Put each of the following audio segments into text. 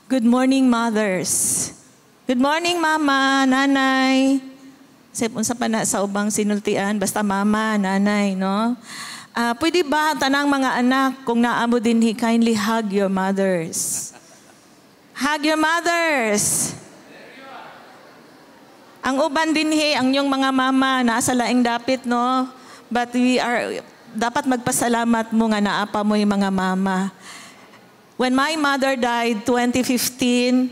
Good morning, mothers. Good morning, mama, nanay. Unsa pa na sa ubang sinultian, basta mama, nanay, no? Pwede ba tanang mga anak, kung naamo dinhi, kindly hug your mothers. Hug your mothers. Ang uban dinhi, ang inyong mga mama, nasa laing dapit, no? But dapat magpasalamat mo nga naapa mo yung mga mama. When my mother died, 2015,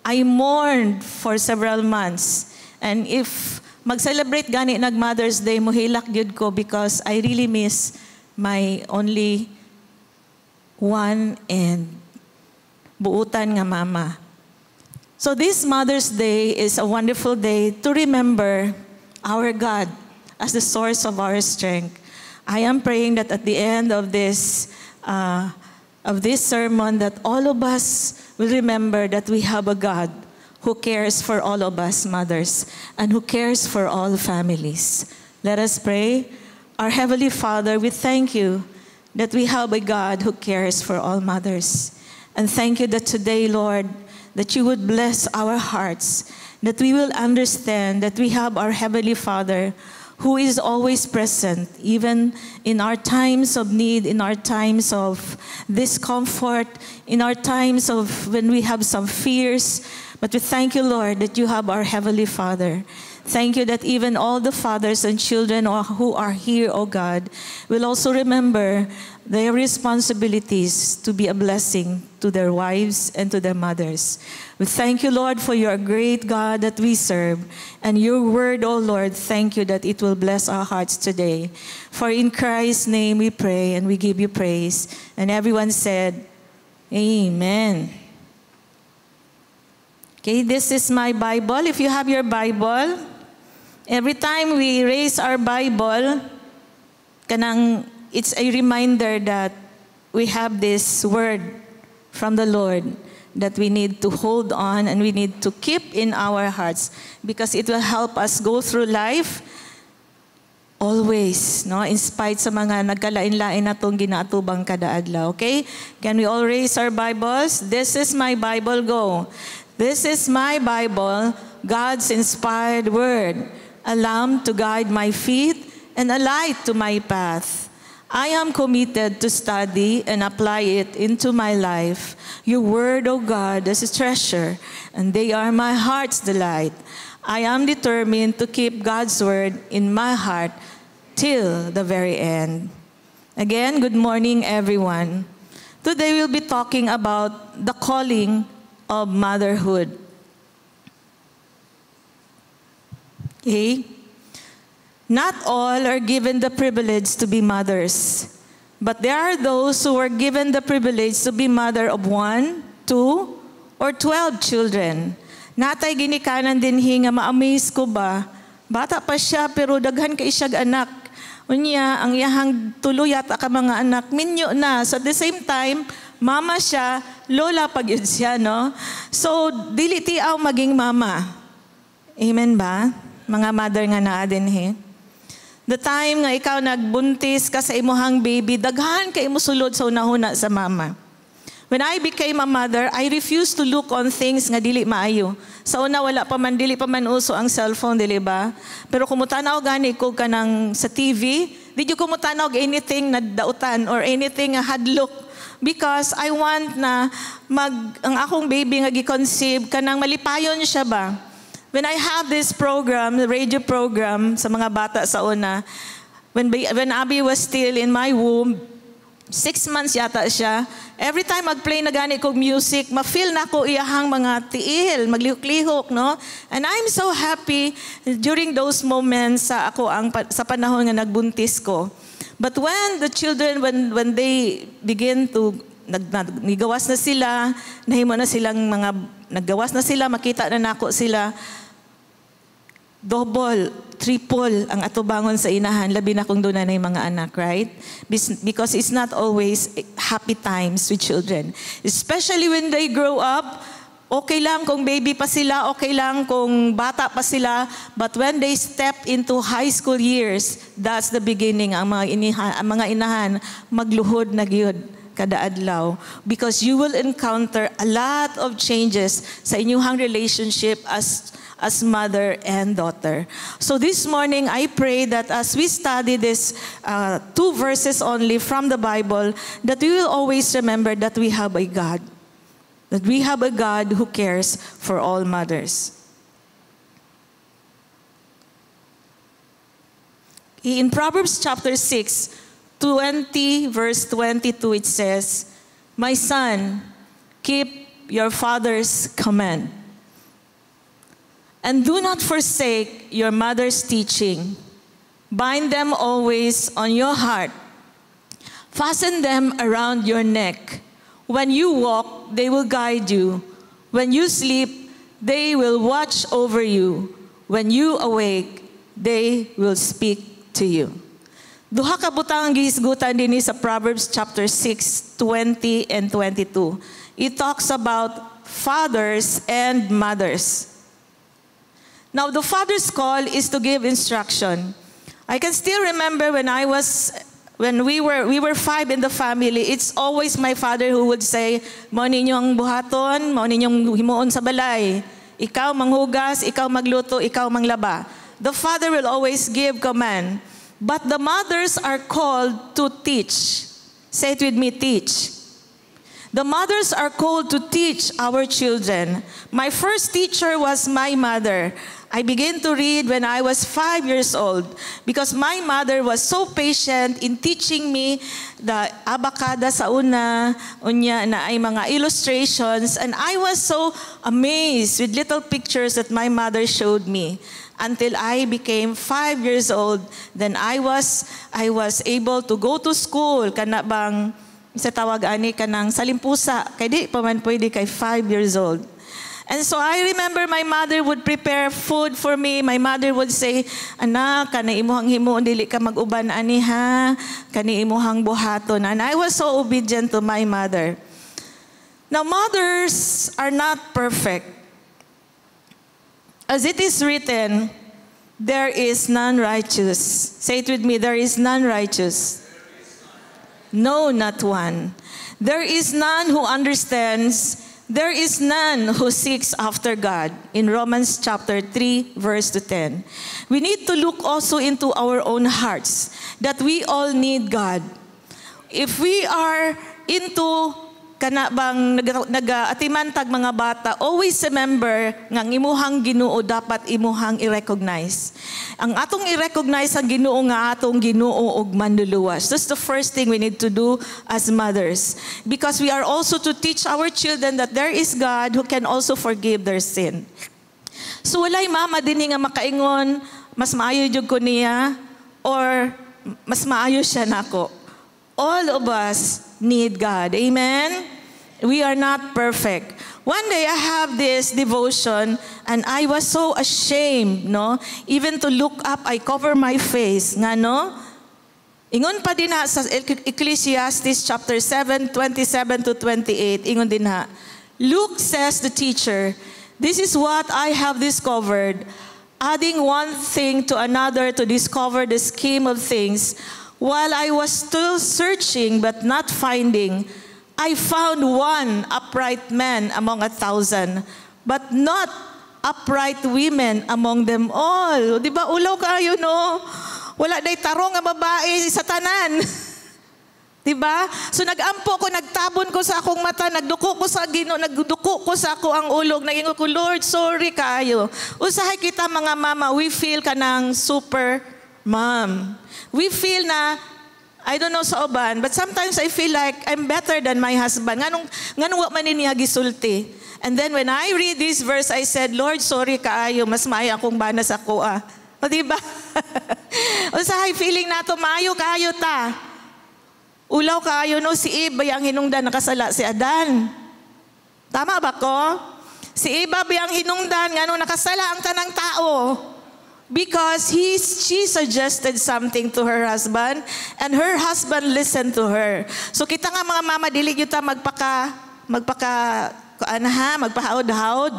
I mourned for several months. And if mag-celebrate gani nag Mother's Day, muhilak gyud ko because I really miss my only one and buutan nga mama. So this Mother's Day is a wonderful day to remember our God as the source of our strength. I am praying that at the end of this sermon that all of us will remember that we have a God who cares for all of us mothers and who cares for all families. Let us pray. Our Heavenly Father, we thank you that we have a God who cares for all mothers. And thank you that today, Lord, that you would bless our hearts, that we will understand that we have our Heavenly Father who is always present, even in our times of need, in our times of discomfort, in our times of when we have some fears. But we thank you, Lord, that you have our Heavenly Father. Thank you that even all the fathers and children who are here, oh God, will also remember their responsibilities to be a blessing to their wives and to their mothers. We thank you, Lord, for your great God that we serve. And your word, oh Lord, thank you that it will bless our hearts today. For in Christ's name we pray and we give you praise. And everyone said, Amen. Okay, this is my Bible. If you have your Bible, every time we raise our Bible, it's a reminder that we have this word from the Lord that we need to hold on and we need to keep in our hearts because it will help us go through life always, no? In spite sa mga nagkalain-lain na itong ginaatubang kada adlaw. Okay? Can we all raise our Bibles? This is my Bible, go. This is my Bible, God's inspired word, a lamp to guide my feet and a light to my path. I am committed to study and apply it into my life. Your word, O God, is a treasure, and they are my heart's delight. I am determined to keep God's word in my heart till the very end. Again, good morning, everyone. Today we'll be talking about the calling of motherhood. Okay? Not all are given the privilege to be mothers, but there are those who are given the privilege to be mother of 1, 2, or 12 children. Natay ginikanan din nga ma-amaze ko ba, bata pa siya pero daghan kay siyag anak. Unya, ang iyahang tuluyat ka mga anak, minyo na. So at the same time, mama siya, lola pag yun siya, no? So, dili tiaw maging mama. Amen ba? Mga mother nga naa din, The time nga ikaw nagbuntis ka sa imuhang baby, daghan kay mo sulod sa unahuna sa mama. When I became a mother, I refused to look on things nga dili maayo. Sa una, dili pa man uso ang cellphone, dili ba? Pero kumutanaw gani ko kanang sa TV, di ko kumutanaw anything na dautan or anything nga hadlok. Because I want na ang akong baby nga gi-conceive kanang malipayon siya ba. When I have this program, the radio program sa mga bata sa una, when Abby was still in my womb, 6 months yata siya, every time mag-play na gani kong music, ma-feel na ko iyahang mga tiil, maglihok-lihok, no? And I'm so happy during those moments sa panahon nga nagbuntis ko. But when the children, when they begin to, naggawas na sila, nahimo na silang naggawas na sila, makita na nako sila, double, triple ang atubangon sa inahan, labi na kung doon na yung mga anak, right? Because it's not always happy times with children. Especially when they grow up, okay lang kung baby pa sila, okay lang kung bata pa sila, but when they step into high school years, that's the beginning. Ang mga inahan, magluhod na gyud kada adlaw, because you will encounter a lot of changes sa inyong relationship as mother and daughter. So this morning, I pray that as we study this 2 verses only from the Bible, that we will always remember that we have a God. That we have a God who cares for all mothers. In Proverbs chapter 6, 20 verse 22, it says, "My son, keep your father's command. And do not forsake your mother's teaching. Bind them always on your heart. Fasten them around your neck. When you walk, they will guide you. When you sleep, they will watch over you. When you awake, they will speak to you." Duha ka butang gihisgutan dinhi sa Proverbs chapter 6, 20 and 22. It talks about fathers and mothers. Now, the father's call is to give instruction. I can still remember when we were 5 in the family, it's always my father who would say, "Mao ninyong buhaton, mao ninyong himuon sa balay. Ikaw manghugas, ikaw magluto, ikaw manglaba." The father will always give command. But the mothers are called to teach. Say it with me, teach. The mothers are called to teach our children. My first teacher was my mother. I began to read when I was 5 years old because my mother was so patient in teaching me the abacada sa una, unya na ay mga illustrations, and I was so amazed with little pictures that my mother showed me. Until I became 5 years old, then I was able to go to school, kana bang sa tawag ani kanang salimpusa, kay di pa man pwede kay 5 years old. And so I remember my mother would prepare food for me. My mother would say, "Anak, kana imuhang himuon dili ka mag-uban ani ha, kani imuhang buhaton." And I was so obedient to my mother. Now, mothers are not perfect. As it is written, there is none righteous. Say it with me, there is none righteous. No, not one. There is none who understands. There is none who seeks after God. In Romans chapter 3, verse 10. We need to look also into our own hearts that we all need God. If we are into kana bang nag-atimantag mga bata, always remember nga ang imuhang Ginoo dapat imuhang i-recognize. Ang atong i-recognize ang Ginoo nga atong Ginoo og manluluwas. That's the first thing we need to do as mothers. Because we are also to teach our children that there is God who can also forgive their sin. So walay mama dinhi nga makaingon, mas maayo jud ko niya or mas maayo siya nako. All of us need God. Amen? We are not perfect. One day I have this devotion and I was so ashamed, no? Even to look up, I cover my face. Nga, no? Ingon pa din ha sa Ecclesiastes chapter 7, 27 to 28. Ingon din ha. Luke says, the teacher, "This is what I have discovered, adding one thing to another to discover the scheme of things. While I was still searching but not finding, I found one upright man among 1,000, but not upright women among them all." Di ba, ulaw kayo, no? Wala day tarong nga babae sa tanan. Di ba? So nagampo ko, nagtabon ko sa akong mata, nagduko ko sa Ginoo, nagduko ko sa ako ang ulog, nagingon ko, "Lord, sorry kayo." Usahay kita mga mama, we feel ka ng super mom. We feel na, I don't know sa uban, but sometimes I feel like I'm better than my husband. Nganong wa man niya gisulti. And then when I read this verse, I said, "Lord, sorry kaayo, mas maayo akong banas ako ah." O diba? Usahay feeling nato, maayo kaayo ta. Ulaw kaayo no, si Eve bayang hinungdan nakasala si Adan. Tama ba ko? Si Eva bayang hinungdan ngano nakasala ang tanang tao. Because she suggested something to her husband and her husband listened to her. So kita nga mga mama, dili gyud ta magpahaod-haod.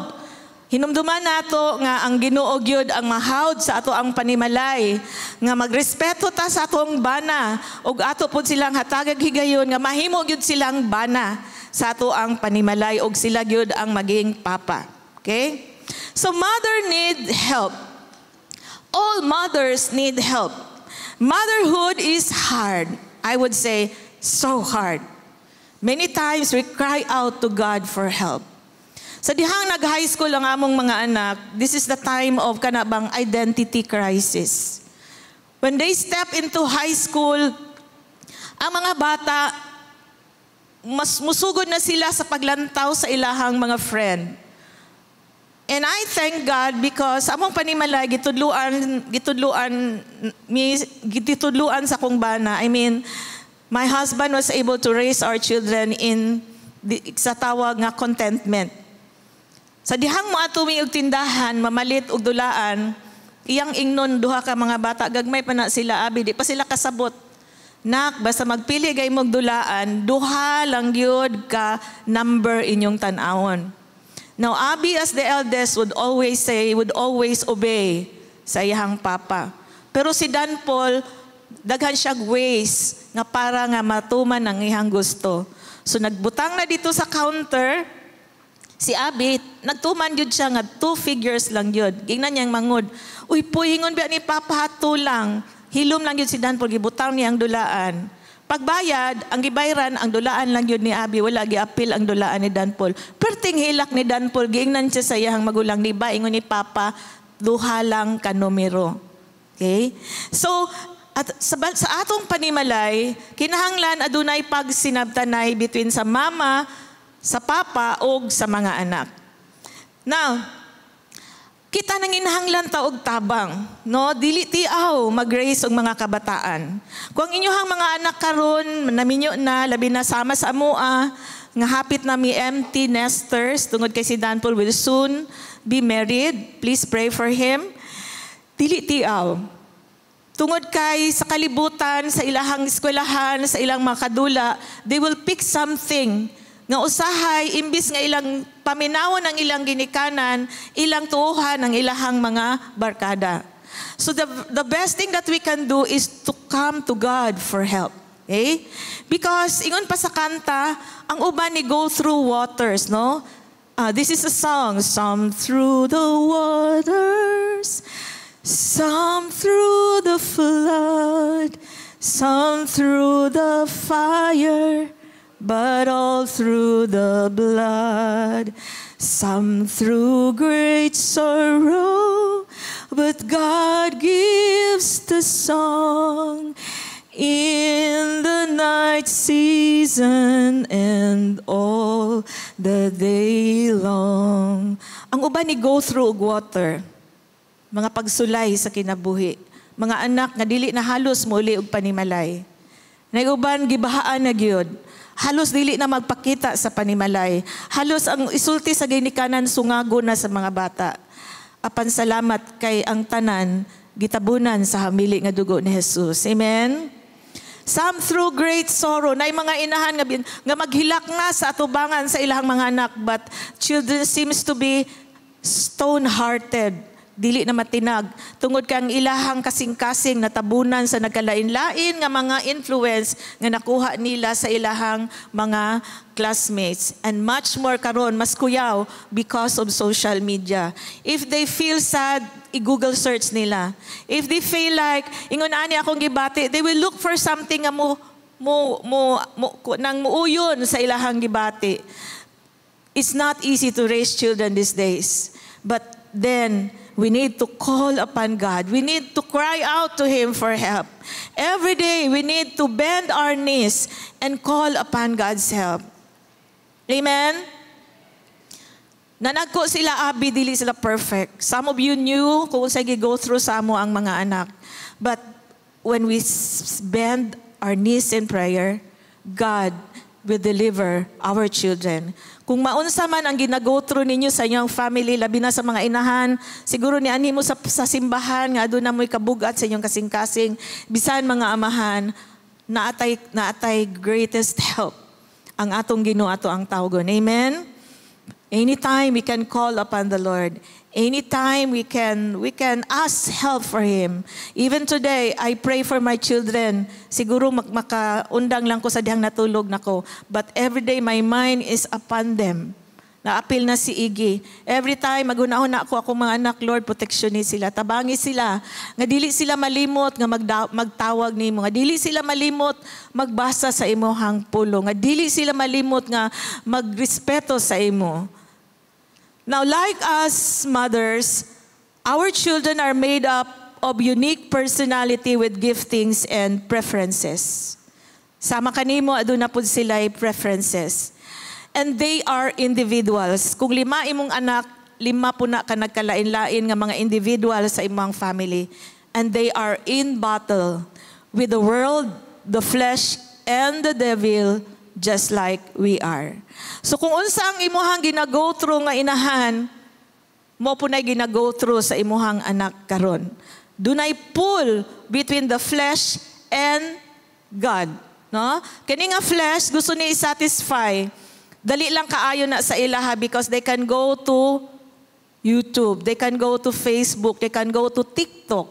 Hinumduman nato nga ang Ginoo gyud ang mahawd sa ato ang panimalay, nga magrespeto ta sa atong bana, ug ato pud silang hatagag higayon nga mahimo gyud silang bana sa ato ang panimalay, ug sila gyud ang maging papa. Okay? So mother need help. All mothers need help. Motherhood is hard. I would say so hard. Many times we cry out to God for help. Sa dihang nag-high school ang among mga anak, this is the time of kanabang identity crisis. When they step into high school, ang mga bata, mas musugod na sila sa paglantaw sa ilahang mga friend. And I thank God because among panimalay gitudluan sa kong bana. I mean, my husband was able to raise our children in sa tawag nga contentment. Sa dihang mo ato og tindahan, mamalit og dulaan, iyang ingnon duha ka mga bata, gagmay pa na sila abi, di pa sila kasabot. Nak, basta magpili gay mog dulaan, duha lang gyud ka number inyong tan-awon. Now, Abi as the eldest would always obey sa iyang papa. Pero si Dan Paul, daghan siya ways nga para nga matuman ang iyang gusto. So nagbutang na dito sa counter, si Abi, nagtuman yun siya nga 2 figures lang yun. Gingnan niyang mangod, uy po, hingon ba ni Papa hato lang. Hilom lang yun si Dan Paul, gibutang niyang dulaan. Pagbayad, ang gibayran, ang dulaan lang yun ni Abi, wala giapil ang dulaan ni Dan Paul. Perting hilak ni Dan Paul, giingnan siya sa iyang magulang, di ba? Ingon ni Papa, duha lang ka numero. Okay? So, at sa atong panimalay, kinahanglan adunay pagsinabtanay between sa mama, sa papa, o sa mga anak. Now, kita nang inahanglan ta og tabang, no? Dili tiaw mag-raise og mga kabataan. Kung inyohang mga anak karon naminyo na labi na sama sa amoa, nga hapit na mi empty nesters tungod kay si Dan Paul will soon be married. Please pray for him. Dili tiaw. Tungod kay sa kalibutan, sa ilahang eskwelahan, sa ilang mga kadula, they will pick something nga usahay, imbis nga ilang paminawon ang ilang ginikanan, ilang tuuhan ang ilahang mga barkada. So the best thing that we can do is to come to God for help. Okay? Because ingon pa sa kanta, ang uban ni go through waters, no? This is a song, some through the waters, some through the flood, some through the fire, but all through the blood. Some through great sorrow, but God gives the song in the night season and all the day long. Ang uban ni go through water, mga pagsulay sa kinabuhi, mga anak nga dili na halos muli og panimalay. Nag-uban gibahaan na gyud. Halos dili na magpakita sa panimalay. Halos ang isulti sa ginikanan sungago na sa mga bata. Apan salamat kay ang tanan gitabunan sa hamili nga dugo ni Jesus. Amen. Some through great sorrow, na mga inahan nga maghilak na sa atubangan sa ilang mga anak, but children seems to be stone-hearted. Dili na matinag. Tungod kang ilahang kasing-kasing natabunan sa nagkalain-lain nga mga influence nga nakuha nila sa ilahang mga classmates. And much more karon mas kuyaw because of social media. If they feel sad, i-Google search nila. If they feel like, ingon ani akong gibati, they will look for something nga nang muuyon sa ilahang gibati. It's not easy to raise children these days. But then, we need to call upon God. We need to cry out to Him for help. Every day, we need to bend our knees and call upon God's help. Amen? Nanagko sila, Abi, dili sila perfect. Some of you knew kung sige go through sa amo ang mga anak. But when we bend our knees in prayer, God will deliver our children. Kung maunsa man ang gina-go through ninyo sa inyong family, labi na sa mga inahan, siguro ni ani mo sa simbahan, nga doon na mo'y kabugat sa inyong kasing-kasing, bisan mga amahan, naatay greatest help ang atong Ginoo ato ang tawgon. Amen? Anytime we can call upon the Lord. Anytime we can ask help for Him. Even today, I pray for my children. Siguro makaundang lang ko sa dihang natulog nako. But every day my mind is upon them. Naapil na si Iggy. Every time magunahon na ako mga anak, Lord, proteksyonin sila. Tabangi sila. Nga dili sila malimot nga magtawag nimo. Nga dili sila malimot magbasa sa imuhang pulong. Nga dili sila malimot nga magrespeto sa imo. Now, like us mothers, our children are made up of unique personality with giftings and preferences. Sama kanimo aduna pud sila preferences. And they are individuals. Kung 5 imong anak, 5 po na ka nagkalain-lain nga mga individual sa imong family. And they are in battle with the world, the flesh, and the devil, just like we are. So kung unsa ang imuhang gina-go through nga inahan, mo po na gina-go through sa imuhang anak karon. Dunay pull between the flesh and God. No? Kani nga flesh, gusto ni i-satisfy. Dali lang kaayo na sa ilaha because they can go to YouTube, they can go to Facebook, they can go to TikTok.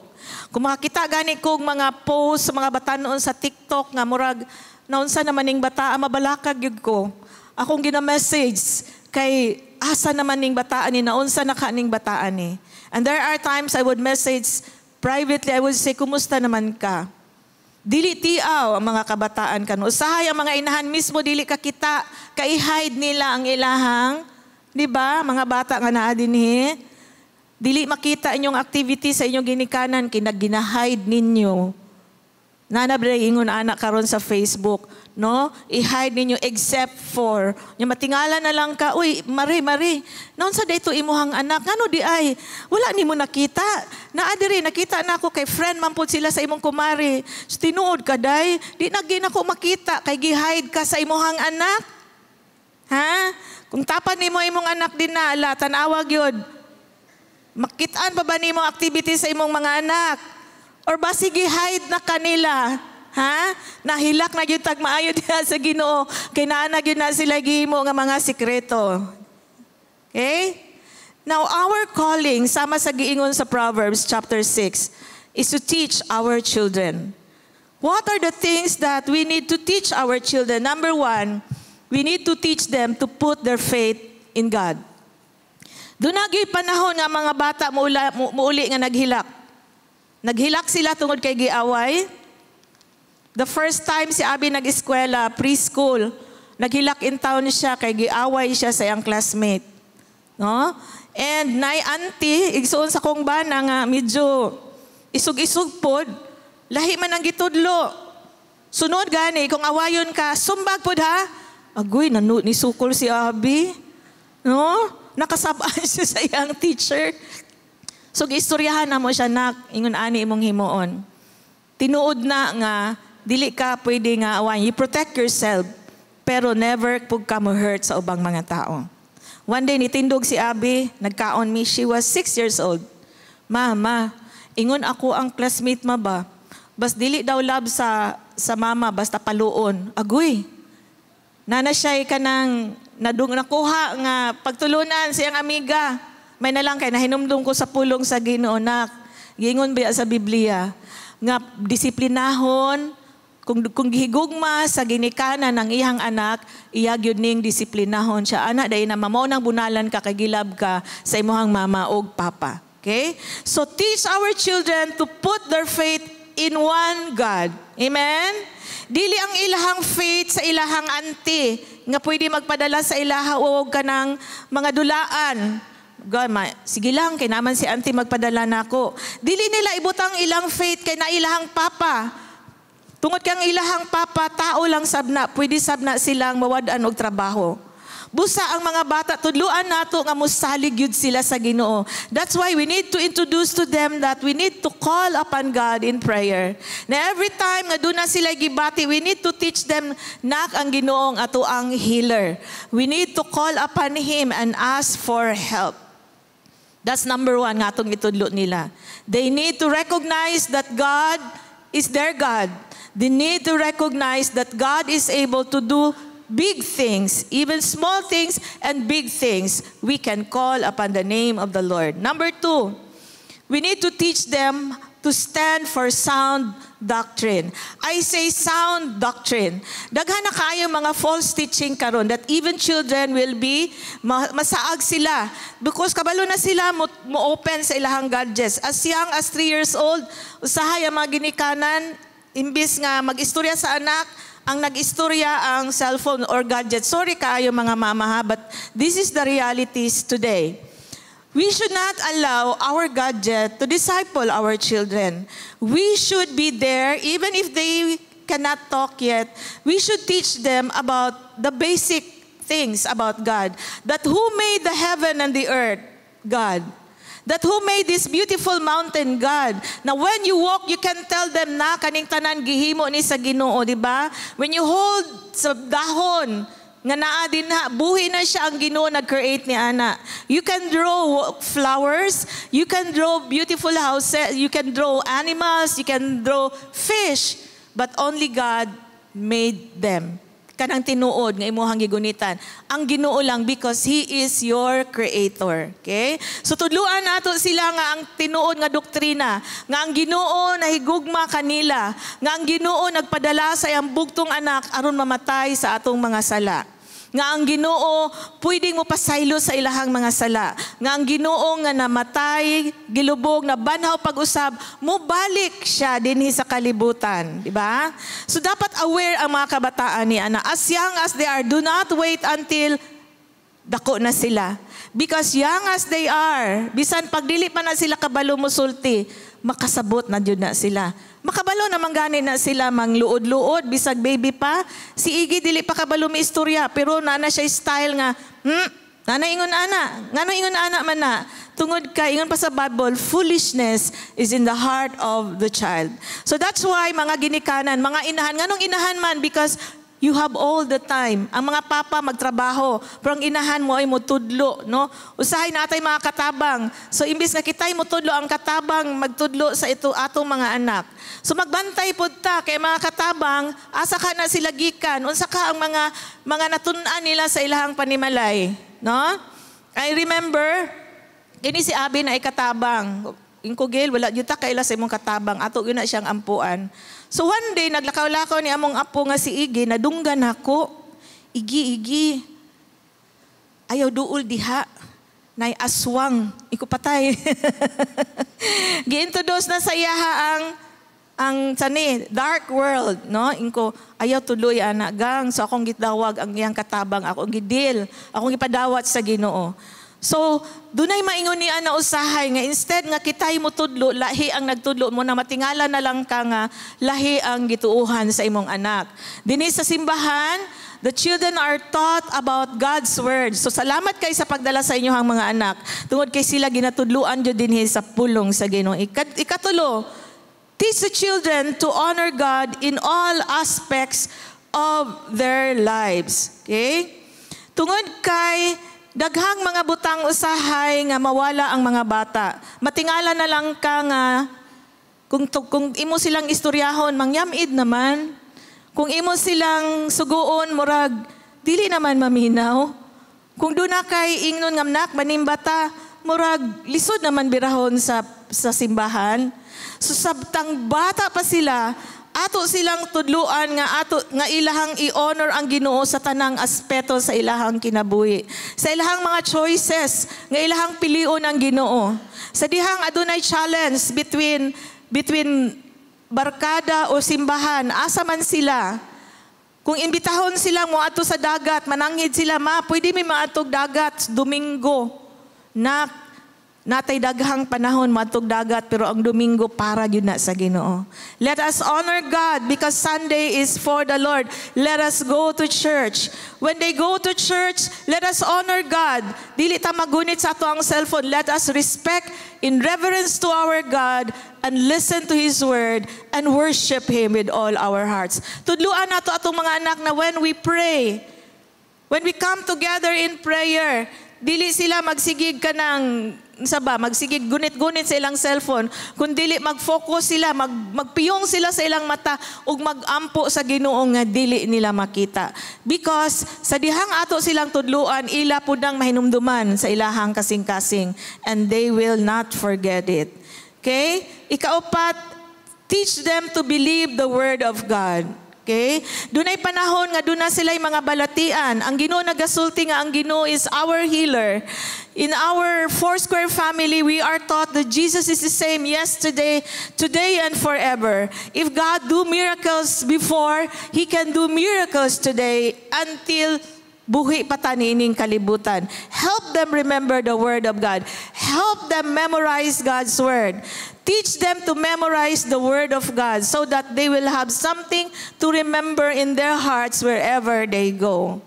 Kung makakita gani kong mga post, mga batanon sa TikTok nga murag, naunsa naman ning bata, mabalakag yun ko. Akong gina-message kay asa naman ning bataan ni, naunsa na ka ning bataan ni. And there are times I would message privately, I would say, kumusta naman ka? Dili tiaw ang mga kabataan kanu. Usahay ang mga inahan mismo dili ka kita kai-hide nila ang ilahang, di ba? Mga bata nga naa dinhi. Dili makita inyong activity sa inyong ginikanan kinag-gina-hide ninyo. Nanabray ingon anak karon sa Facebook, no? I-hide ninyo except for yung matingala na lang ka, uy, mari. Naon sa dayto imuhang anak, ngano di ay wala nimo nakita. Naa diri nakita na ako kay friend man pud sila sa imong kumari. So, tinuod ka day, di na ginako makita kay gi-hide ka sa imuhang anak. Ha? Kung tapan nimo imong anak din na ala tan-awag yun. Makitaan pa ba nimo activity sa imong mga anak? Or ba sige hide na kanila? Ha? Nahilak na gyud tag maayo diha sa Ginoo kay naa na gyud na sila gihimo nga mga sikreto. Okay? Now our calling sama sa giingon sa Proverbs chapter 6 is to teach our children. What are the things that we need to teach our children? Number 1, we need to teach them to put their faith in God. Doon nagyoy panahon nga mga bata muuli nga naghilak. Naghilak sila tungod kay giaway. The first time si Abi nag-eskwela, preschool, naghilak in town siya kay giaway siya sa iyang classmate. No? And nay auntie, igsuon sa kong bana nga medyo isug-isug pod, lahi man ang gitudlo. Sunod gani, kung awayon ka, sumbag pod ha. Agoy, ni sukol si Abi. No? Nakasabaan siya sa iyang teacher. So, giistoryahan na mo siya, nak, ingon ani imong himuon. Tinuod na nga, dili ka pwede nga awan. You protect yourself, pero never pug ka mo hurt sa ubang mga tao. One day, nitindog si Abi, nagkaon mi, she was 6 years old. Mama, ingon ako ang classmate ma ba? Bas dili daw love sa mama, basta paluon. Agoy, nana siya ka nang nakuha nga pagtulunan siyang amiga. May nalang kay nahinumdum ko sa pulong sa Ginoo nak. Gingon ba sa Biblia nga disiplinahon kung gihigugma sa ginikanan ng iyang anak, iya gyud ning disiplinahon siya. Anak dai na mamaw nang bunalan ka kay gilab ka sa imuhang mama ug papa. Okay? So teach our children to put their faith in one God. Amen? Dili ang ilahang faith sa ilahang auntie nga pwede magpadala sa ilaha o ka ng mga dulaan. God, sige lang, kay naman si auntie magpadala na ako. Dili nila ibutang ilang faith kay na ilahang papa. Tungod kang ilahang papa, tao lang sabna, pwede sabna silang mawad-an og trabaho. Busa ang mga bata, tudluan nato nga musalig yun sila sa Ginoo. That's why we need to introduce to them that we need to call upon God in prayer. Na every time nga doon na sila gibati, we need to teach them nak ang Ginoong ato ang healer. We need to call upon Him and ask for help. That's number 1 nga itong itudlo nila. They need to recognize that God is their God. They need to recognize that God is able to do big things, even small things and big things, we can call upon the name of the Lord. Number 2, we need to teach them to stand for sound doctrine. I say sound doctrine. Daghan na kayo mga false teaching karon that even children will be masaag sila because kabalo na sila mo open sa ilahang gadgets. As young as 3 years old, usahay ang mga ginikanan, imbis nga mag-istorya sa anak, ang nag-istorya ang cellphone or gadget. Sorry kayo mga mama ha, but this is the realities today. We should not allow our gadget to disciple our children. We should be there even if they cannot talk yet. We should teach them about the basic things about God. That who made the heaven and the earth? God. That who made this beautiful mountain? God. Now when you walk, you can tell them na kaning tanan gihimo ni sa Ginoo, di ba? When you hold sa dahon, nga naa din na, buhi na siya ang Ginoo nag-create ni ana. You can draw flowers, you can draw beautiful houses, you can draw animals, you can draw fish, but only God made them. Kanang tinuod nga imuhang gigunitan. Ang Ginoo lang because He is your creator. Okay? So tudluan nato sila nga ang tinuod nga doktrina, nga ang Ginoo nahigugma kanila, nga ang Ginoo nagpadala sa iyang bugtong anak aron mamatay sa atong mga sala. Nga ang Ginoo pwedeng mo pasaylo sa ilahang mga sala. Nga ang Ginoo nga namatay, gilubog, na banhaw pag-usab, mo balik siya dinhi sa kalibutan, di ba? So dapat aware ang mga kabataan ni ana. As young as they are, do not wait until dako na sila. Because young as they are, bisan pagdili pa na sila kabalo musulti, makasabot na jud na sila. Makabalo naman gani na sila mangluod-luod, bisag baby pa. Si Iggy dili pa kabalo mi istorya, pero nana siya style nga, nana ingon ana man na. Tungod ka, ingon pa sa Bible, foolishness is in the heart of the child. So that's why mga ginikanan, mga inahan, nganong inahan man, because you have all the time. Ang mga papa magtrabaho, pero ang inahan mo ay mutudlo, no? Usahay natay mga katabang. So imbis nga kitay mutudlo ang katabang magtudlo sa ito atong mga anak. So magbantay pud ta kay mga katabang, asa ka na sila gikan, unsa ka ang mga natun-an nila sa ilahang panimalay, no? I remember kini si Abi na ikatabang. Ingkugil wala jud ta kaila sa imong katabang, ato gyud na siyang ampuan. So one day, naglakaw-lakaw ni among apo nga si Iggy, nadunggan ako. Iggy, ayaw duol diha. Nay aswang, iko patay. Gi-introduce na sa iyaha ang sani, dark world, no? Inko, ayaw tuloy ana gang. So akong gitawag ang iyang katabang, akong gidil, akong gipadawat sa Ginoo. So, dunay maingon ni ana usahay nga instead nga kitay mo tudlo, lahi ang nagtudlo mo na matingala na lang ka nga lahi ang gituuhan sa imong anak. Dinhi sa simbahan, the children are taught about God's word. So salamat kay sa pagdala sa inyong mga anak. Tungod kay sila ginatudluan jud dinhi sa pulong sa Ginoo. Ikatulo, teach the children to honor God in all aspects of their lives. Okay? Tungod kay daghang mga butang usahay nga mawala ang mga bata. Matingala na lang ka nga kung imo silang istoryahon, mangyamid naman. Kung imo silang suguon, murag, dili naman maminaw. Kung doon na kay ingnon nga nak, manimbata, murag, lisod naman birahon sa simbahan. So sabtang bata pa sila, ato silang tudluan nga ilahang i-honor ang Ginoo sa tanang aspeto sa ilahang kinabuhi. Sa ilahang mga choices nga ilahang pilion ang Ginoo. Sa dihang adunay challenge between barkada o simbahan, asa man sila. Kung imbitahon sila mo ato sa dagat, mananghid sila, pwede may maatog dagat Domingo. Natay daghang panahon matug dagat pero ang Domingo para yun na sa Ginoo. Let us honor God because Sunday is for the Lord. Let us go to church. When they go to church, let us honor God. Dili ta magunit sa ato ang cellphone. Let us respect in reverence to our God and listen to His word and worship Him with all our hearts. Tudluan nato atong mga anak na when we pray, when we come together in prayer, dili sila magsigig ka ng sa ba, magsigig gunit-gunit sa ilang cellphone, kundi mag-focus sila, magpiyong sila sa ilang mata ug mag-ampo sa Ginoo nga dili nila makita. Because sa dihang ato silang tudluan, ila pud nang mahinumduman sa ilahang kasing-kasing, and they will not forget it. Okay? Ikaapat, teach them to believe the word of God. Okay? Dunay panahon nga duna sila'y mga balatian. Ang Ginoo nagasulti nga ang Ginoo is our healer. In our Foursquare family, we are taught that Jesus is the same yesterday, today, and forever. If God do miracles before, He can do miracles today until buhi patanining kalibutan. Help them remember the word of God. Help them memorize God's word. Teach them to memorize the word of God so that they will have something to remember in their hearts wherever they go.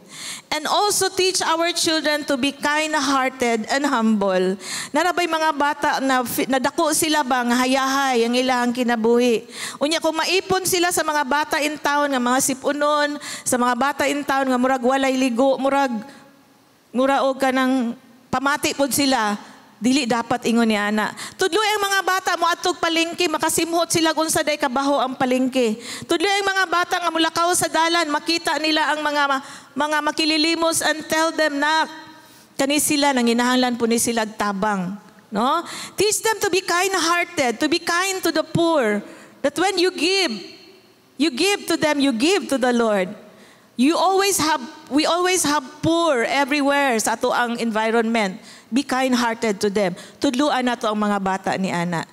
And also teach our children to be kind-hearted and humble. Narabay mga bata na nadako sila ba nga hayahay ang ilang kinabuhi. Unya kung maipon sila sa mga bata in town nga mga sipunon, sa mga bata in town nga murag walay ligo, murag og kanang pamati pod sila. Dili dapat ingon ni ana. Tudloy ang mga bata mo atog palengke, makasimhot sila kung sa day kabaho ang palengke. Tudloy ang mga bata nga mulakaw sa dalan, makita nila ang mga makililimos and tell them na kani sila nanginahanglan po ni sila tabang. No? Teach them to be kind-hearted, to be kind to the poor. That when you give to them, you give to the Lord. We always have poor everywhere sa ato ang environment. Be kind-hearted to them. Tudluan nato ang mga bata ni ana.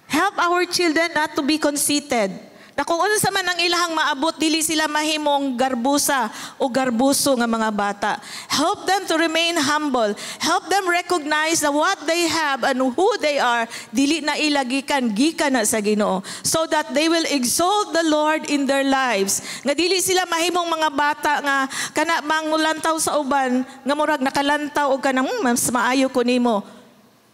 Help our children not to be conceited. Na kung ano sa man ang ilahang maabot, dili sila mahimong garbusa o garbuso nga mga bata. Help them to remain humble. Help them recognize that what they have and who they are, dili na ilagikan, gikan na sa Ginoo. So that they will exalt the Lord in their lives. Nga dili sila mahimong mga bata nga kana mangulantaw sa uban, nga murag nakalantaw o kanang mas maayo ko nimo.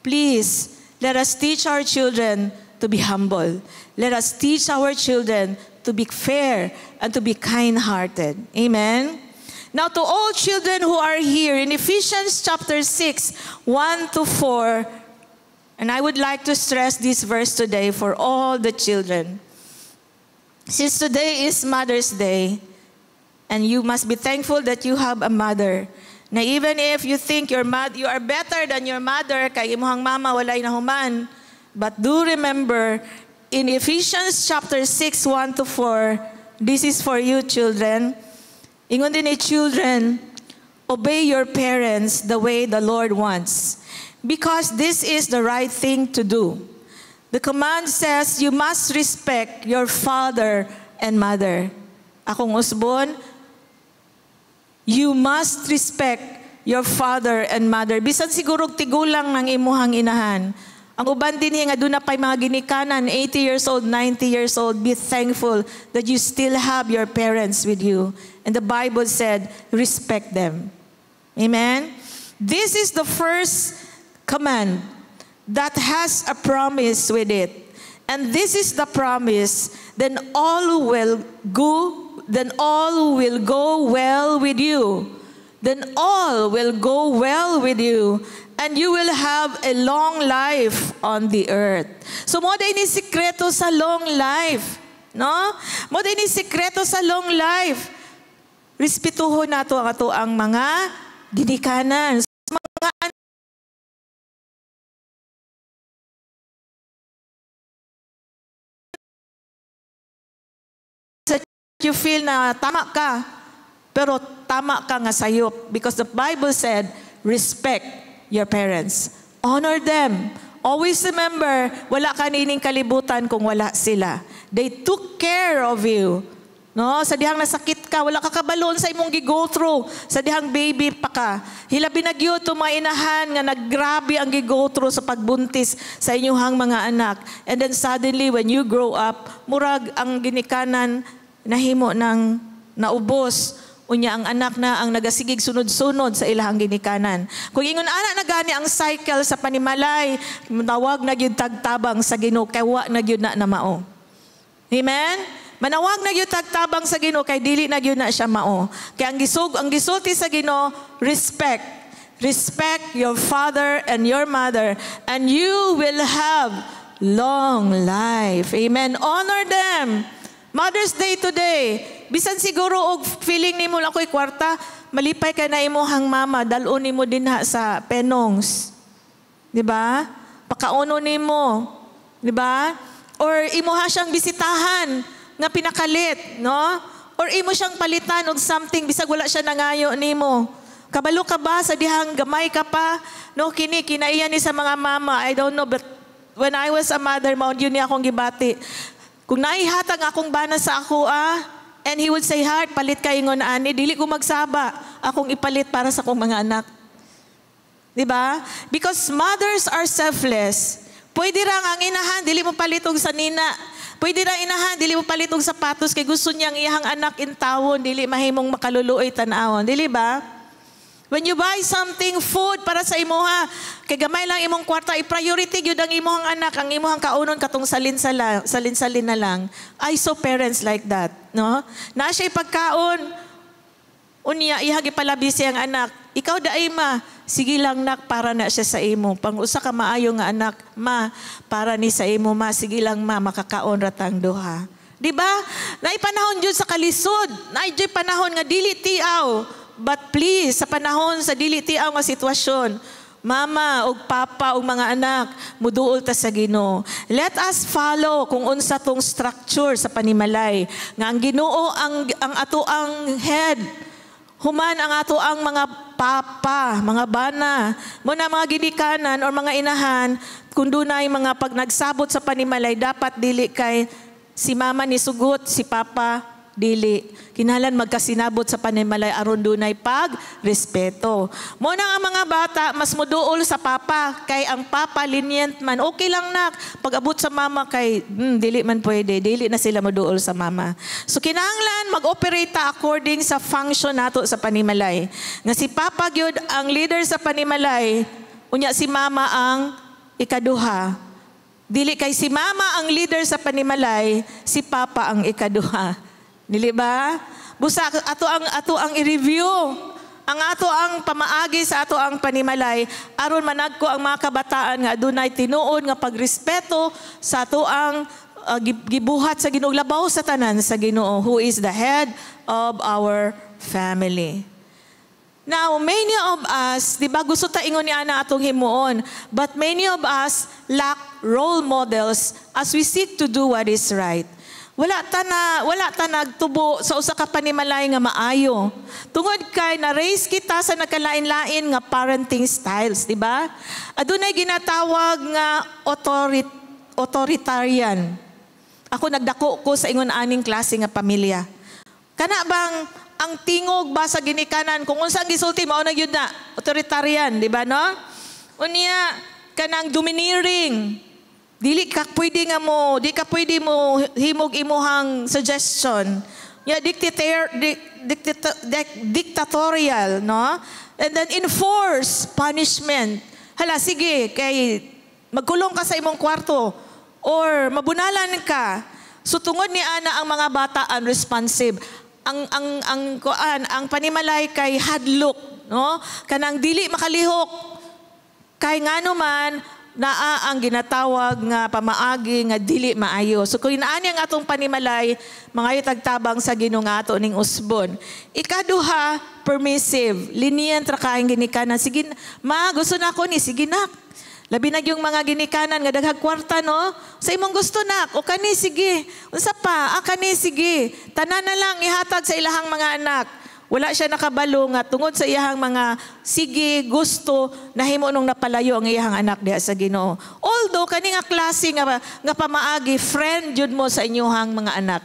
Please, let us teach our children to be humble. Let us teach our children to be fair and to be kind-hearted. Amen? Now to all children who are here, in Ephesians chapter 6, 1 to 4, and I would like to stress this verse today for all the children. Since today is Mother's Day, and you must be thankful that you have a mother. Na even if you think you are better than your mother, kay imuhang mama walay nahuman, but do remember, in Ephesians chapter 6, 1 to 4, this is for you children. Ingon din ni children, obey your parents the way the Lord wants, because this is the right thing to do. The command says you must respect your father and mother. Akong usbon, you must respect your father and mother. Bisan siguro tigulang ng imuhang inahan. Ang uban din nga doon na pa'y mga ginikanan, 80 years old, 90 years old, be thankful that you still have your parents with you. And the Bible said, respect them. Amen? This is the first command that has a promise with it. And this is the promise, then all will go well with you. Then all will go well with you. And you will have a long life on the earth. So mo day ni sikreto sa long life, no? Mo day ni sikreto sa long life. Respetuhon nato ang ato ang mga ginikanan. Mga you feel na tama ka, pero tama ka nga sayop, because the Bible said, respect your parents. Honor them. Always remember, wala ka nining kalibutan kung wala sila. They took care of you. No, sa dihang nasakit ka, wala ka kabalon sa imong gi-go through. Sa dihang baby pa ka. Hilabi na gyud to mga inahan nga naggrabe ang gi-go through sa pagbuntis sa inyong mga anak. And then suddenly when you grow up, murag ang ginikanan nahimo ng naubos. Unya ang anak na ang nagasigig sunod-sunod sa ilahang ginikanan. Kung ingon ana na gani ang cycle sa panimalay, manawag na gyud tagtabang sa Ginoo kay wa na gyud na mao. Amen. Manawag na gyud tagtabang sa Ginoo kay dili na gyud na siya mao. Kay ang gisulti sa Ginoo, respect. respect your father and your mother, and you will have long life. Amen. Honor them. Mother's Day today. Bisan siguro og feeling nimo lang ko'y kwarta, malipay ka na imuhang mama, dalon nimo din sa penongs. Di ba? Pakauno nimo. Di ba? Or imuha siyang bisitahan nga pinakalit, no? Or imo siyang palitan og something bisag wala siya nangayo nimo. Kabalo ka ba sa dihang gamay ka pa? No, kinaiyan ni sa mga mama. I don't know, but when I was a mother, maud yun niya akong gibati. Kung naihatag akong bana sa ako, and he would say, "Heart, palit ka ingon ani, dili ko magsaba. Akong ipalit para sa akong mga anak." Di ba? Because mothers are selfless. Pwede rang ang inahan, dili mo palitog sa nina. Pwede rang inahan, dili mo palitog sapatos kay gusto niyang iyang anak intawon, dili mahimong makaluluoy tan-awon. Dili ba? When you buy something, food para sa imuha, kay gamay lang imong kwarta, i-priority gyud ang imuhang anak, ang imuhang kaunon katong salin-salin na lang. I saw parents like that, no? Na siya pagkaon, unya ihag ipalabi siyang anak. Ikaw daay ma, sige lang nak, para na siya sa imo. Pang usa ka maayo nga anak, ma, para ni sa imo ma, sige lang ma, makakaon ratang duha. Di ba? Naay panahon jud sa kalisod, naay jud panahon nga dili tiaw. But please, sa panahon sa dili tiaw nga sitwasyon, mama o papa o mga anak, muduol ta sa Ginoo. Let us follow kung unsa tong structure sa panimalay. Nga ang Ginoo ang ato ang head. Human ang ato ang mga papa, mga bana, muna mga ginikanan or mga inahan, kung dunay mga pag nagsabot sa panimalay, dapat dili kay si mama ni sugot, si papa dili. Kinahanglan magkasinabot sa panimalay aron dunay pag-respeto. Muna ang mga bata, mas muduol sa papa, kay ang papa lenient man, okay lang nak. Pag abot sa mama kay, dili man pwede, dili na sila muduol sa mama. So kinahanglan mag-operate ta according sa function nato sa panimalay. Nga si papa gyud ang leader sa panimalay, unya si mama ang ikaduha. Dili kay si mama ang leader sa panimalay, si papa ang ikaduha. Dili ba? Busa ato ang i-review. Ang ato ang pamaagi sa ato ang panimalay aron managko ang mga kabataan nga adunay tinuod nga pagrespeto sa ato ang gibuhat sa Ginoo, labaw sa tanan sa Ginoo who is the head of our family. Now, many of us, di ba gusto ta ingon ni ana atong himuon, but many of us lack role models as we seek to do what is right. Wala ta nagtubo sa usa ka panimalay nga maayo. Tungod kay na-raise kita sa nakalain-lain nga parenting styles, di ba? Adunay ginatawag nga authoritarian. Ako nagdako ko sa ingon aning klase nga pamilya. Kana bang ang tingog ba sa ginikanan kung unsa ang gisulti mao na gyud na authoritarian, di ba no? Unya kanang domineering. Di ka pwede mo himog imuhang suggestion. Yeah, dictatorial, no? And then enforce punishment. Hala, sige, kay magkulong ka sa imong kwarto or mabunalan ka. So tungod ni ana ang mga bata unresponsive. Ang panimalay kay hadlok, no? Kanang dili makalihok. Kay ngano man naa ang ginatawag nga pamaagi nga dili maayo. So kung inaani ang atong panimalay, mga tagtabang sa Ginoo nga ato ning usbon. Ikaduha, permissive, lenient ra kaayong ginikanan. Sige, ma, gusto na ako ni, sige nak. Labi na yung mga ginikanan nga daghang kwarta, no? Sa imong gusto nak, o kani sige. Unsa pa, kani sige. Tanan na lang ihatag sa ilahang mga anak. Wala siya nakabalo nga tungod sa iyahang mga sige, gusto, nahimo nung napalayo ang iyahang anak diha sa Ginoo. Although kani nga klase nga pamaagi, friend jud mo sa inyong mga anak.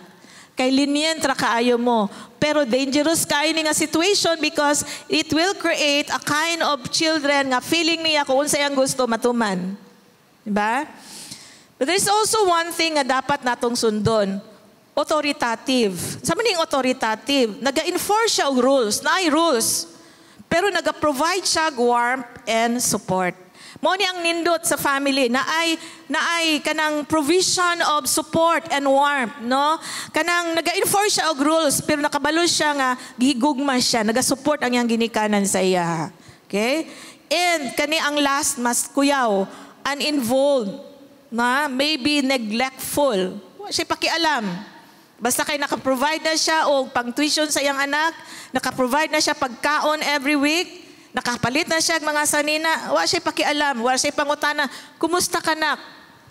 Kay lenient ra kaayo mo. Pero dangerous kaayo ni nga situation because it will create a kind of children nga feeling niya kung unsa iyang gusto matuman. Diba? But there's also one thing nga dapat natong sundon. Authoritative. Sa maning authoritative, naga-enforce siya og rules, naay rules. Pero naga-provide siya warmth and support. Mao ni ang nindot sa family, naay kanang provision of support and warmth, no? Kanang naga-enforce siya og rules, pero nakabalo siya nga gihigugma siya, naga-support ang iyang ginikanan sa iya. Okay? And kani ang last mas kuyaw, uninvolved, na maybe neglectful. Wala siya pakialam. Basta kay naka-provide na siya o pang-tuition sa iyang anak, naka-provide na siya pagkaon every week, nakapalit na siya mga sanina, wala siya pakialam, wala siya pangutana, kumusta ka nak?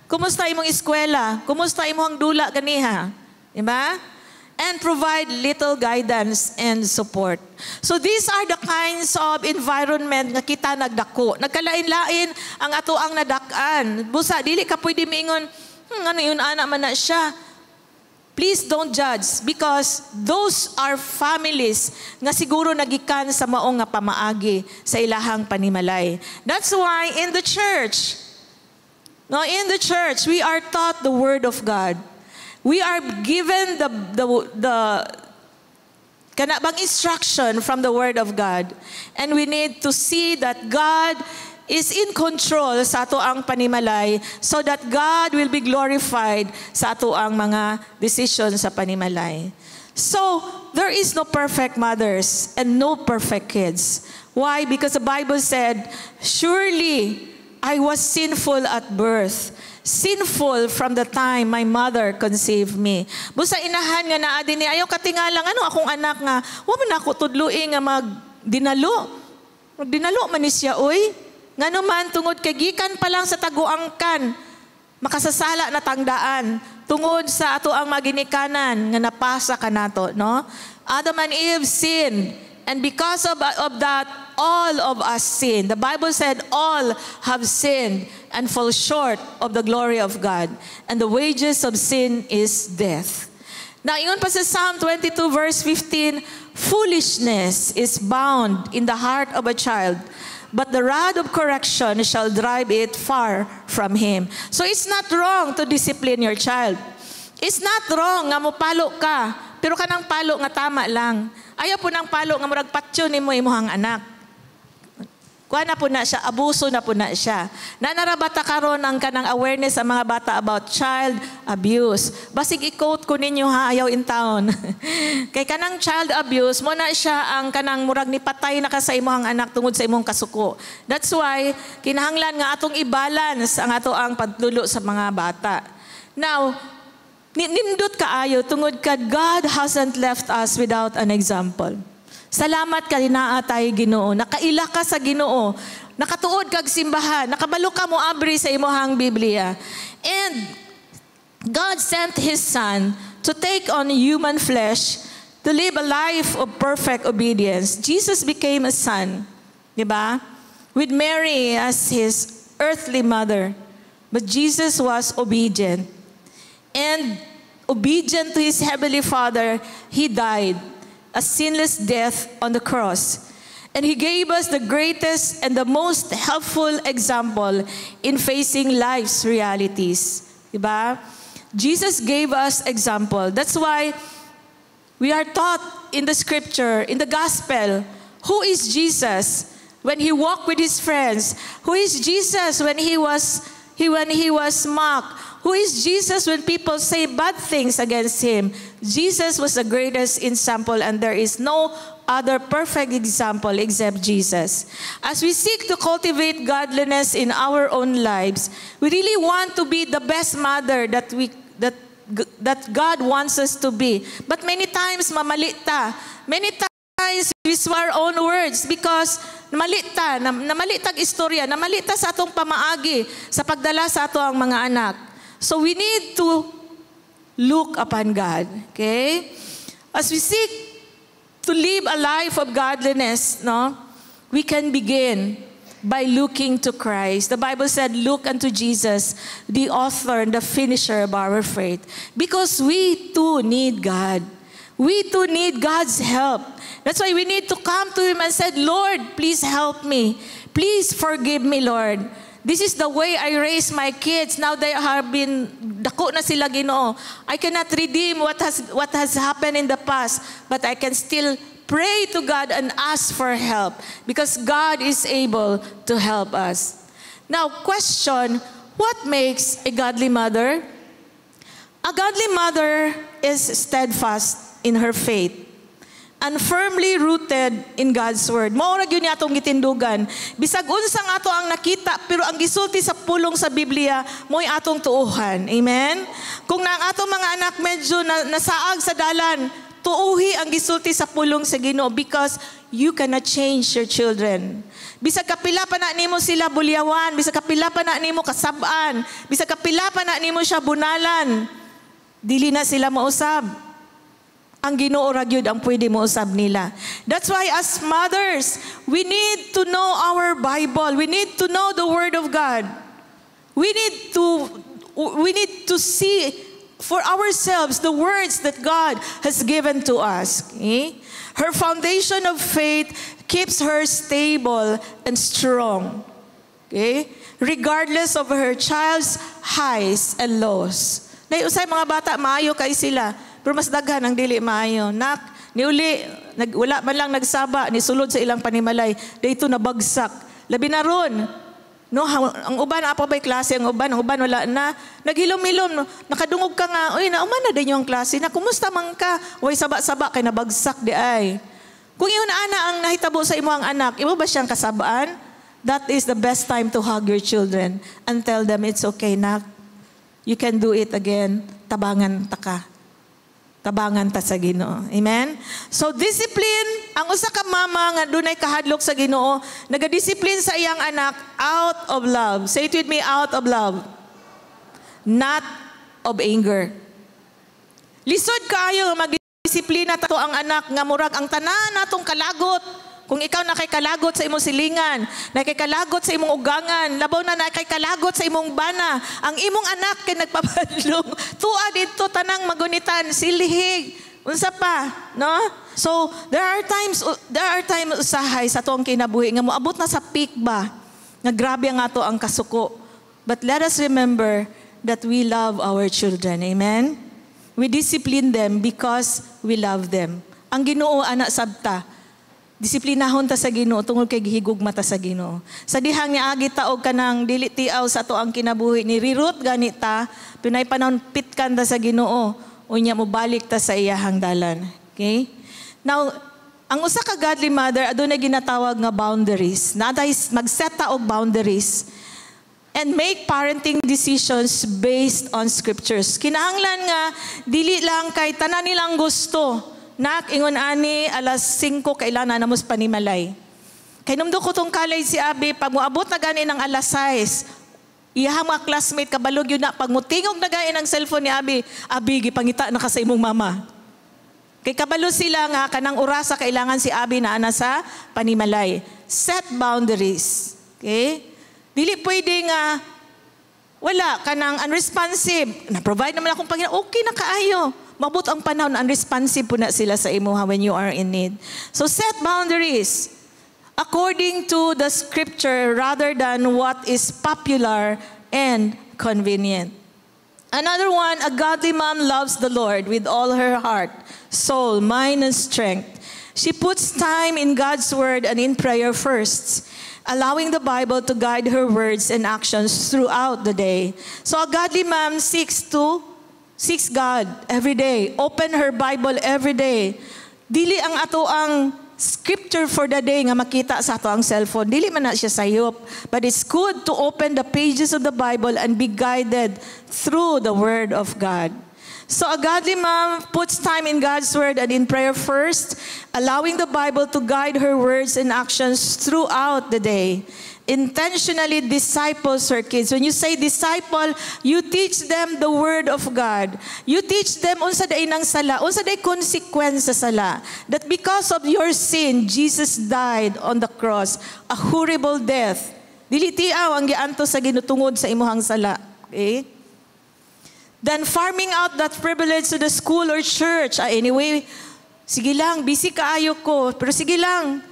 Kumusta imong eskwela? Kumusta imong dula ganiha? Diba? And provide little guidance and support. So these are the kinds of environment nga kita nagdako. Nagkalain-lain ang ato ang nadak-an. Busa, dili ka pwede miingon, ano yun, anak man na siya. Please don't judge because those are families nga siguro nagikan sa maong nga pamaagi sa ilahang panimalay. That's why in the church, we are taught the Word of God. We are given the kanabang instruction from the Word of God. And we need to see that God is in control sa ato ang panimalay so that God will be glorified sa ato ang mga decisions sa panimalay. So, there is no perfect mothers and no perfect kids. Why? Because the Bible said, surely I was sinful at birth. Sinful from the time my mother conceived me. Busa inahan nga naa din ni ayaw katingalang ano akong anak nga wa man ako tudluin nga magdinalo. Magdinalo man ni siya oy. Ngano man tungod kay gikan pa lang sa taguangkan makasasala na tangdaan tungod sa ato ang maginikanan nga napasa kanato, no? Adam and Eve sinned, and because of that all of us sin. The Bible said all have sinned and fall short of the glory of God. And the wages of sin is death. Now, ingon pa sa Psalm 22 verse 15, foolishness is bound in the heart of a child, but the rod of correction shall drive it far from him. So it's not wrong to discipline your child. It's not wrong nga mopalo ka, pero kanang palo nga tama lang. Ayaw po ng palo nga murag patyo ni mo imuhang anak. Kuha na po na siya, abuso na po na siya. Nanarabata karon ang kanang awareness sa mga bata about child abuse. Basig i-quote ko ninyo ha, ayaw in town. Kay kanang child abuse, mo na siya ang kanang murag ni patay na ka sa imong anak tungod sa imong kasuko. That's why, kinahanglan nga atong i-balance ang ato ang paglulo sa mga bata. Now, nindot kaayo tungod kad God hasn't left us without an example. Salamat ka dinaa tayo Ginoo. Nakaila ka sa Ginoo. Nakatuod kag simbahan. Nakabalo ka mo abri sa imuhang Biblia. And God sent His Son to take on human flesh to live a life of perfect obedience. Jesus became a son, di ba? With Mary as His earthly mother. But Jesus was obedient. And obedient to His heavenly Father, He died a sinless death on the cross. And He gave us the greatest and the most helpful example in facing life's realities. Diba? Jesus gave us example. That's why we are taught in the scripture, in the gospel, who is Jesus when He walked with His friends? Who is Jesus when He was mocked? Who is Jesus when people say bad things against Him? Jesus was the greatest example, and there is no other perfect example except Jesus. As we seek to cultivate godliness in our own lives, we really want to be the best mother that God wants us to be. But many times, mamalita. Many times, we swallow our own words because namalita istorya, namalita sa atong pamaagi, sa pagdala sa ato ang mga anak. So we need to look upon God, okay? As we seek to live a life of godliness, no, we can begin by looking to Christ. The Bible said, look unto Jesus, the author and the finisher of our faith. Because we too need God. We too need God's help. That's why we need to come to Him and say, Lord, please help me. Please forgive me, Lord. This is the way I raise my kids. Now they have been, dako na sila Ginoo. I cannot redeem what has happened in the past, but I can still pray to God and ask for help because God is able to help us. Now, question, what makes a godly mother? A godly mother is steadfast in her faith. and firmly rooted in God's Word. Mao ra gyud ni atong gitindugan. Bisag unsang ato ang nakita, pero ang gisulti sa pulong sa Biblia, mo'y atong tuuhan. Amen? Kung na ang atong mga anak medyo nasaag sa dalan, tuuhi ang gisulti sa pulong sa Ginoo because you cannot change your children. Bisag kapila pa na nimo sila bulyawan, bisag kapila pa na nimo kasab-an, bisag kapila pa na nimo siya bunalan, dili na sila mausab. Ang Ginoo ra gyud ang pwede mausab nila. That's why as mothers, we need to know our Bible. We need to know the Word of God. We need to see for ourselves the words that God has given to us. Okay? Her foundation of faith keeps her stable and strong. Okay? Regardless of her child's highs and lows. Usay mga bata, maayo kay sila. Pero mas daghan ang dili maayo. Niuli, wala man lang nagsaba, nisulod sa ilang panimalay. Dito nabagsak. Labi na ron. No, ang uban, apa ba'y klase? Ang uban wala na. Naghilom-hilom, no? Nakadungog ka nga, uy, nauman na din yung klase. Na, kumusta man ka? Uy, saba-saba, kay nabagsak di ay. Kung yun ana ang nahitabo sa imo ang anak, imo ba siyang kasabaan? That is the best time to hug your children and tell them, it's okay, nak. You can do it again. Tabangan ta ka. Tabangan ta sa Ginoo. Amen? So discipline, ang usa ka mama nga dunay kahadlok sa Ginoo, nagadisiplin sa iyang anak out of love. Say it with me, out of love. Not of anger. Lisod kaayo nga magdisiplina tato ang anak nga murag ang tanan natong kalagot. Kung ikaw na kay kalagot sa imong silingan, na kay kalagot sa imong ugangan, labaw na kay kalagot sa imong bana, ang imong anak kay nagpapadlong, tuwa dito tanang magunitan, silihig, unsa pa, no? So, there are times usahay sa atong kinabuhi nga moabot na sa peak ba, nga grabe nga to ang kasuko. But let us remember that we love our children, amen? We discipline them because we love them. Ang Ginoo ana sabta, disiplinahon ta sa Ginoo tungod kay gihigugma ta sa Ginoo. Sa dihang niagi taog kanang dili tiaw sa ato ang kinabuhi ni rirot ganita, pinay panahon pitkan ta sa Ginoo, unya mo balik ta sa iyahang dalan. Okay? Now, ang usa ka godly mother adunay ginatawag nga boundaries. Naday mag-set ta og boundaries and make parenting decisions based on scriptures. Kinahanglan nga dili lang kay tanan nilang gusto. Nak, ingon ani, alas 5 kailangan namos panimalay. Kay numdo ko tong college si Abi, pag muabot na gani ng alas 6, iyahang mga classmate, kabalog yun na, pag mutingog na gani ng cellphone ni Abi, Abi, gipangita na ka sa imong mama. Kay kabalo sila nga, kanang orasa kailangan si Abi na ana sa panimalay. Set boundaries. Okay? Dili pwede nga, wala, kanang unresponsive. Na-provide naman akong Panginoon, okay na kaayo. Mabot ang panahon, unresponsive po na sila sa imuha when you are in need. So set boundaries according to the scripture rather than what is popular and convenient. Another one, a godly mom loves the Lord with all her heart, soul, mind, and strength. She puts time in God's word and in prayer first, allowing the Bible to guide her words and actions throughout the day. So a godly mom seeks God every day. Open her Bible every day. Dili ang ato ang scripture for the day nga makita sa ato ang cellphone. Dili man na siya sayop. But it's good to open the pages of the Bible and be guided through the Word of God. So a godly mom puts time in God's Word and in prayer first, allowing the Bible to guide her words and actions throughout the day. Intentionally disciples her kids. When you say disciple, you teach them the Word of God. You teach them unsa day nang sala, unsa day consequence sa sala. That because of your sin, Jesus died on the cross, a horrible death. Dili tiaw ang gianto sa ginutungod sa imuhang sala. Okay? Then farming out that privilege to the school or church. Anyway, sige lang, busy kaayo ko, pero sige lang.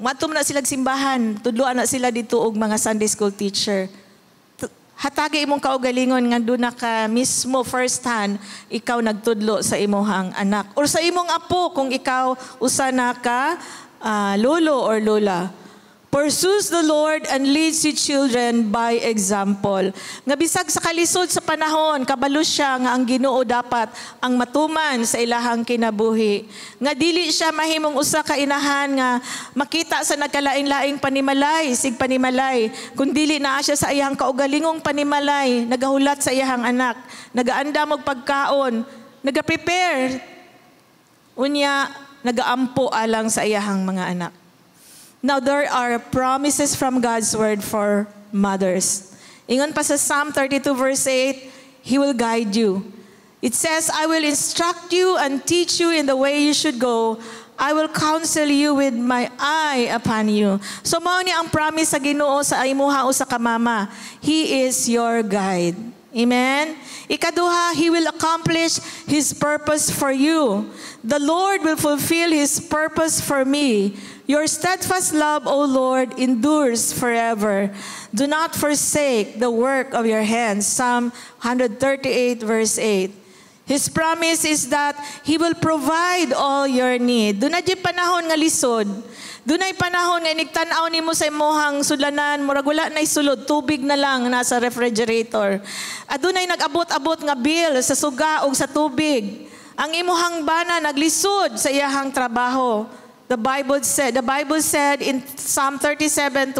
Matum na sila simbahan, tudloan na sila dito og mga Sunday school teacher. Hatagi imong kaugalingon nga doon na ka mismo first hand, ikaw nagtudlo sa imong anak. Or sa imong apo kung ikaw usa na ka lolo or lola. pursues the Lord and leads his children by example. Nga bisag sa kalisod sa panahon, kabalo siya nga ang Ginoo dapat ang matuman sa ilahang kinabuhi. Nga dili siya mahimong usa ka inahan nga makita sa nagkalain-laing panimalay, sig panimalay, kun dili naa siya sa iyang kaugalingong panimalay, nagahulat sa iyang anak, nagaandam og pagkaon, nagaprepare, unya nagaampo alang sa iyang mga anak. Now, there are promises from God's word for mothers. Ingon pa sa Psalm 32 verse 8, He will guide you. It says, I will instruct you and teach you in the way you should go. I will counsel you with my eye upon you. So, mao ni ang promise sa Ginoo sa imuha o sa kamama. He is your guide. Amen? Ikaduha, He will accomplish His purpose for you. The Lord will fulfill His purpose for me. Your steadfast love, O Lord, endures forever. Do not forsake the work of your hands. Psalm 138 verse 8. His promise is that He will provide all your need. Doon na di panahon nga lisod. Doon ay panahon nga inigtanaw nimo sa imuhang sulanan, murag wala na'y sulod, tubig na lang nasa refrigerator. At doon ay nag-abot-abot nga bill sa suga o sa tubig. Ang imuhang bana naglisod sa iyahang trabaho. The Bible said in Psalm 37:25,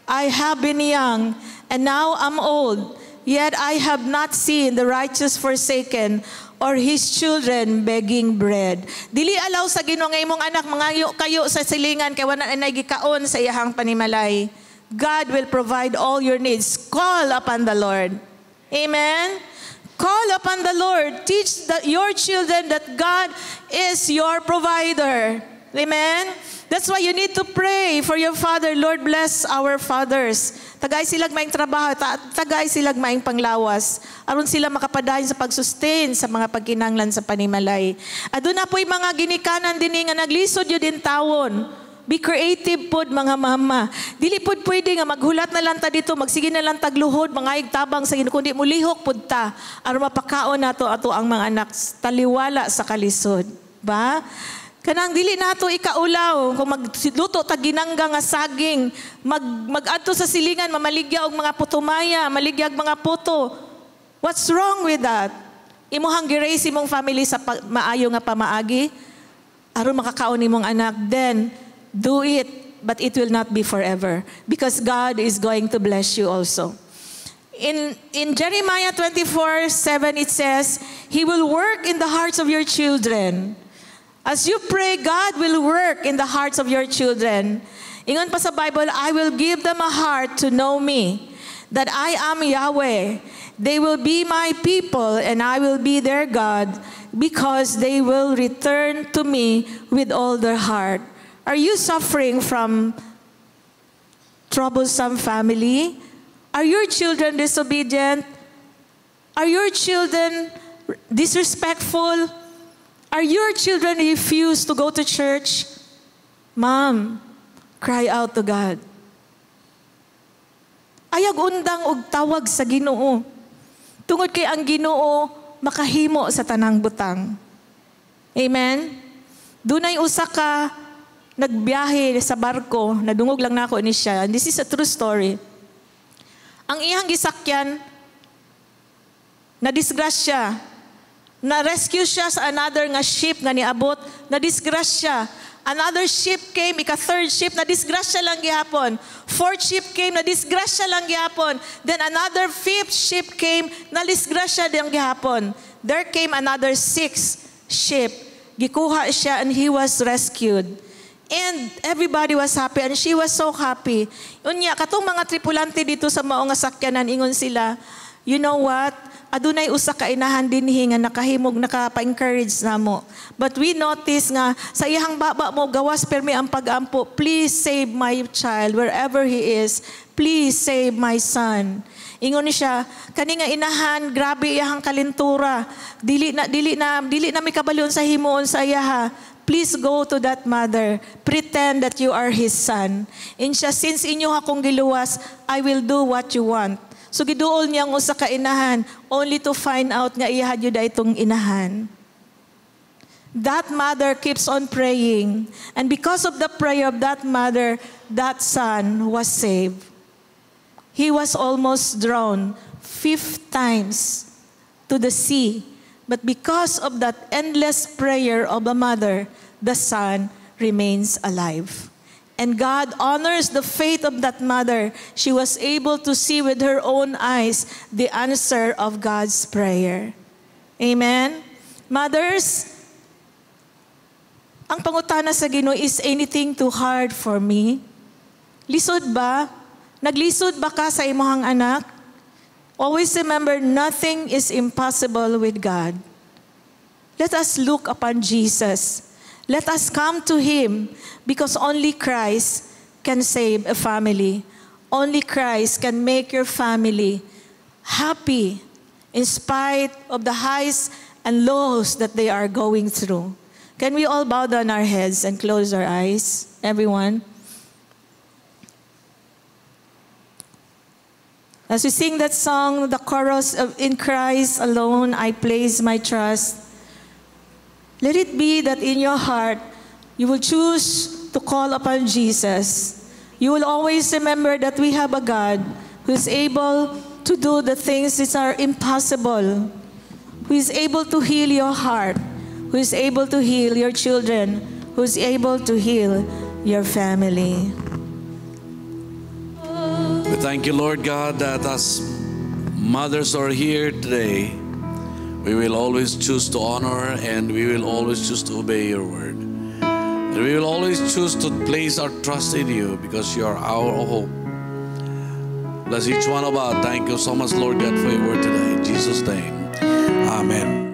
I have been young and now I'm old, yet I have not seen the righteous forsaken or his children begging bread. Dili alaw sa Ginoo nga imong anak mangayo kayo sa silingan kay wala na gikaon sa iyahang panimalay. God will provide all your needs. Call upon the Lord. Amen. Call upon the Lord. Teach your children that God is your provider. Amen? That's why you need to pray for your father. Lord, bless our fathers. Tagay silang maing trabaho, tagay silang maing panglawas. Aron sila makapadayon sa pagsustain sa mga pagkinanglan sa panimalay. Adun na po'y mga ginikanan din nga naglisod yun din tawon. Be creative pod mga mama. Dili pod pwede nga maghulat na lang ta dito, magsige na lang tagluhod, mga igtabang sa Ginoo, kundi mulihok pod ta aron mapakaon nato ato ang mga anak taliwala sa kalisod. Ba? Kanang dili nato ikaulaw kung magluto ta ginangga nga saging, mag-adto sa silingan mamaligya og mga putumaya, maligyag mga puto. What's wrong with that? Imuhang giraise imong family sa maayo nga pamaagi aron makakaon imong anak, then do it, but it will not be forever because God is going to bless you also. In Jeremiah 24:7 it says, He will work in the hearts of your children. As you pray, God will work in the hearts of your children. Ingon pa sa Bible, I will give them a heart to know me, that I am Yahweh. They will be my people, and I will be their God, because they will return to me with all their heart. Are you suffering from troublesome family? Are your children disobedient? Are your children disrespectful? Are your children refuse to go to church? Mom, cry out to God. Ayag undang og tawag sa Ginoo. Tungod kay ang Ginoo makahimo sa tanang butang. Amen? Dunay usa ka nagbiyahe sa barko, nadungog lang nako ni siya. This is a true story. Ang iyang gisakyan na-disgrasya. Na-rescue siya sa another nga ship nga niabot, na-disgrasya. Another ship came, ika-third ship, na-disgrasya lang gihapon. Fourth ship came, na-disgrasya lang gihapon. Then another fifth ship came, na-disgrasya lang gihapon. There came another sixth ship. Gikuha siya and he was rescued. And everybody was happy and she was so happy. Unya, katong mga tripulante dito sa maong sakyanan, ingon sila, you know what? Adunay usa ka inahan dinhi nga nakahimog nakapa-encourage namo. But we notice nga sa iyang baba mo gawas permi ang pag-ampo. Please save my child wherever he is. Please save my son. Ingon ni siya, kani nga inahan grabe iyang kalintura. Dili na mi kabalion sa himuon sa iyaha. Please go to that mother. Pretend that you are his son. In siya, since inyo akong giluwas, I will do what you want. So giduol niyang usa ka inahan only to find out nga iya hadyo da itong inahan. That mother keeps on praying. And because of the prayer of that mother, that son was saved. He was almost drowned 5 times to the sea. But because of that endless prayer of a mother, the son remains alive. And God honors the faith of that mother. She was able to see with her own eyes the answer of God's prayer. Amen? Mothers, ang pangutana sa Ginoo, is anything too hard for me? Lisod ba? Naglisod ba ka sa imong anak? Always remember, nothing is impossible with God. Let us look upon Jesus. Let us come to Him, because only Christ can save a family. Only Christ can make your family happy in spite of the highs and lows that they are going through. Can we all bow down our heads and close our eyes, everyone? As we sing that song, the chorus of "In Christ alone I place my trust," let it be that in your heart, you will choose to call upon Jesus. You will always remember that we have a God who is able to do the things that are impossible, who is able to heal your heart, who is able to heal your children, who is able to heal your family. We thank you, Lord God, that as mothers are here today, we will always choose to honor, and we will always choose to obey your word. And we will always choose to place our trust in you, because you are our hope. Bless each one of us. Thank you so much, Lord God, for your word today. In Jesus' name, amen.